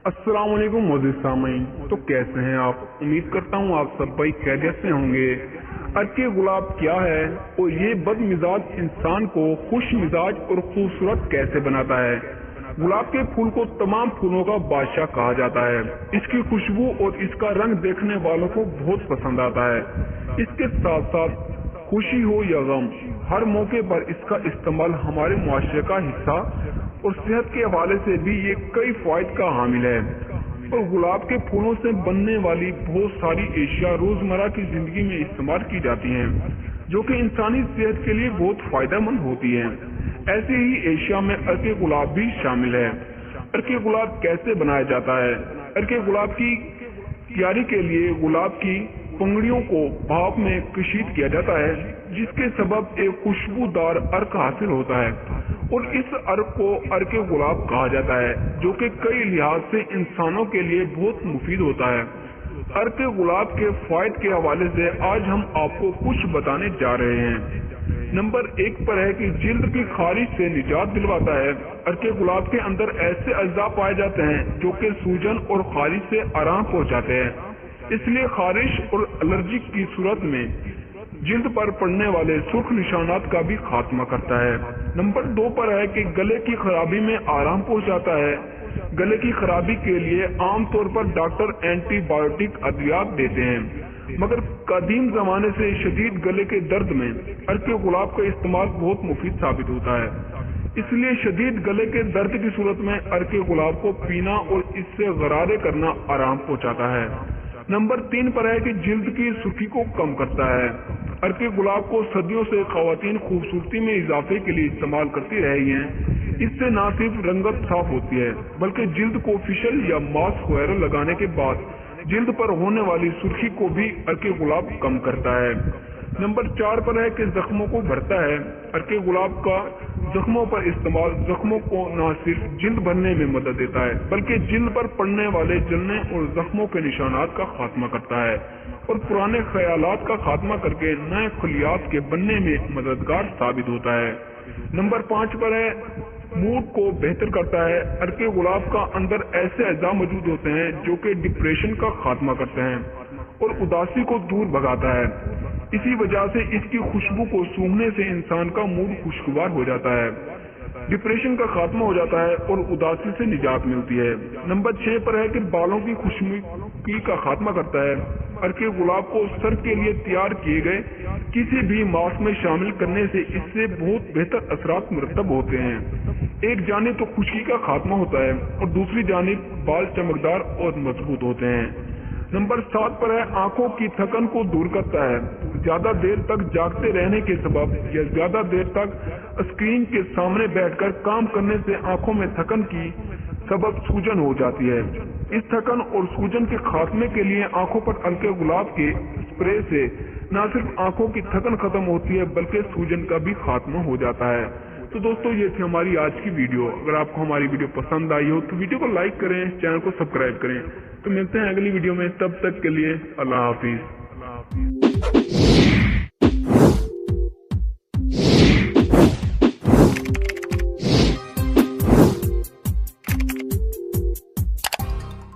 अस्सलाम वालेकुम मोअज़्ज़िज़ सामीन। तो कैसे हैं आप? उम्मीद करता हूँ आप सब भाई खैरियत से होंगे। अर्के गुलाब क्या है और ये बदमिजाज इंसान को खुश मिजाज और खूबसूरत कैसे बनाता है? गुलाब के फूल को तमाम फूलों का बादशाह कहा जाता है। इसकी खुशबू और इसका रंग देखने वालों को बहुत पसंद आता है। इसके साथ साथ खुशी हो या गम, हर मौके पर इसका इस्तेमाल हमारे मुआशरे का हिस्सा और सेहत के हवाले से भी ये कई फायदे का हामिल है। और गुलाब के फूलों से बनने वाली बहुत सारी एशिया रोजमर्रा की जिंदगी में इस्तेमाल की जाती हैं, जो कि इंसानी सेहत के लिए बहुत फायदेमंद होती हैं। ऐसे ही एशिया में अर्के गुलाब भी शामिल है। अर्के गुलाब कैसे बनाया जाता है? अर्के गुलाब की तैयारी के लिए गुलाब की पंखुड़ियों को भाप में कशीद किया जाता है, जिसके सबब एक खुशबूदार अर्क हासिल होता है और इस अर्क को अर्के गुलाब कहा जाता है, जो कि कई लिहाज से इंसानों के लिए बहुत मुफीद होता है। अर्के गुलाब के फायदे के हवाले से आज हम आपको कुछ बताने जा रहे हैं। नंबर 1 पर है कि जिल्द की खारिश से निजात दिलवाता है। अर्के गुलाब के अंदर ऐसे अज्जा पाए जाते हैं जो कि सूजन और खारिश से आराम पहुंचाते हैं, इसलिए खारिश और एलर्जी की सूरत में जिल्द पर पड़ने वाले सुर्ख निशानात का भी खात्मा करता है। नंबर 2 पर है कि गले की खराबी में आराम पहुंचाता है। गले की खराबी के लिए आमतौर पर डॉक्टर एंटीबायोटिक अद्वियात देते हैं, मगर कदीम जमाने से शदीद गले के दर्द में अर्के गुलाब का इस्तेमाल बहुत मुफीद साबित होता है। इसलिए शदीद गले के दर्द की सूरत में अर्के गुलाब को पीना और इससे गरारे करना आराम पहुंचाता है। नंबर 3 पर है कि जिल्द की सुर्खी को कम करता है। अर्के गुलाब को सदियों से खवातीन खूबसूरती में इजाफे के लिए इस्तेमाल करती रही हैं। इससे न सिर्फ रंगत साफ होती है, बल्कि जिल्द को फेशियल या मास्क वगैरह लगाने के बाद जिल्द पर होने वाली सुर्खी को भी अर्के गुलाब कम करता है। नंबर 4 पर है कि जख्मों को भरता है। अर्के गुलाब का जख्मों पर इस्तेमाल जख्मों को न सिर्फ जिल्द भरने में मदद देता है, बल्कि जिल्द पर पड़ने वाले जलने और जख्मों के निशानात का खात्मा करता है और पुराने ख्यालात का खात्मा करके नए खलियात के बनने में मददगार साबित होता है। नंबर 5 पर है मूड को बेहतर करता है। अर्के गुलाब का अंदर ऐसे अज्जा मौजूद होते हैं जो कि डिप्रेशन का खात्मा करते हैं और उदासी को दूर भगाता है। इसी वजह से इसकी खुशबू को सूंघने से इंसान का मूड खुशगवार हो जाता है, डिप्रेशन का खात्मा हो जाता है और उदासी से निजात मिलती है। नंबर 6 पर है कि बालों की खुशबू का खात्मा करता है। अर्के गुलाब को सर के लिए तैयार किए गए किसी भी मास्क में शामिल करने से इससे बहुत बेहतर असरात मुरतब होते हैं। एक जानिब तो खुशकी का खात्मा होता है और दूसरी जानिब बाल चमकदार और मजबूत होते हैं। नंबर 7 पर है आंखों की थकन को दूर करता है। ज्यादा देर तक जागते रहने के सबब या ज्यादा देर तक स्क्रीन के सामने बैठकर काम करने से आंखों में थकन की सबब सूजन हो जाती है। इस थकन और सूजन के खात्मे के लिए आंखों पर अर्के गुलाब के स्प्रे से न सिर्फ आंखों की थकन खत्म होती है, बल्कि सूजन का भी खात्मा हो जाता है। तो दोस्तों, ये थी हमारी आज की वीडियो। अगर आपको हमारी वीडियो पसंद आई हो तो वीडियो को लाइक करें, चैनल को सब्सक्राइब करें। तो मिलते हैं अगली वीडियो में, तब तक के लिए अल्लाह हाफिज।